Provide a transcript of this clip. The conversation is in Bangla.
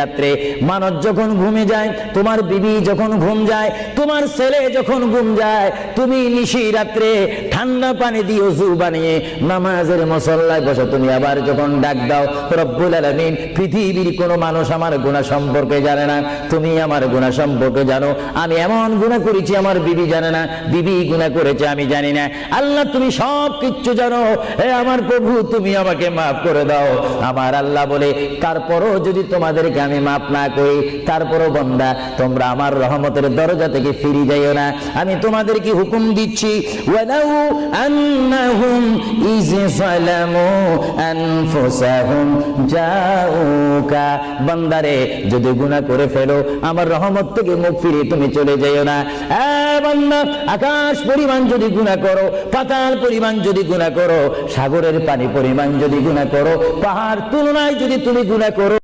রাত্রে মানুষ যখন ঘুমে যায়, তোমার বিবি যখন ঘুম যায়, তোমার ছেলে যখন ঘুম যায়, তুমি নিশি রাত্রে ঠান্ডা পানি দিয়ে ওযু বানিয়ে নামাজের মুসল্লায় বসে তুমি আবার যখন ডাক দাও, রব্বুল আলামিন পৃথিবীর কোনো মানুষ আমার গুনাহ সম্পর্কে জানে না, তুমি আমার গুনাহ সম্পর্কে জানো। আমি এমন গুনাহ করেছি আমার বিবি জানে না, বিবি গুনাহ করেছে আমি জানি না। আল্লাহ তুমি সব কিচ্ছু জানো, হে আমার প্রভু তুমি আমাকে মাফ করে দাও। আমার আল্লাহ বলে, তারপরও যদি তোমাদেরকে আমি মাফ না করি, তারপরও বান্দা তোমরা আমার রহমতের দরজা থেকে ফিরে যাইও না। আমি তোমাদেরকে হুকুম দিচ্ছি, ওয়ালাউ আন্নাহুম ইয যালামু আনফুসাহুম জাউকা, বান্দারে যদি গুনাহ করে ফেলো আমার রহমত থেকে মুখ ফিরিয়ে তুমি চলে যাইও না। বান্দা, আকাশ পরিমাণ যদি গুনাহ করো, পাতাল পরিমাণ যদি গুনাহ করো, সাগরের পানি পরিমাণ যদি গুনাহ করো, পাহাড় তুলনায় যদি তুমি গুনাহ করো,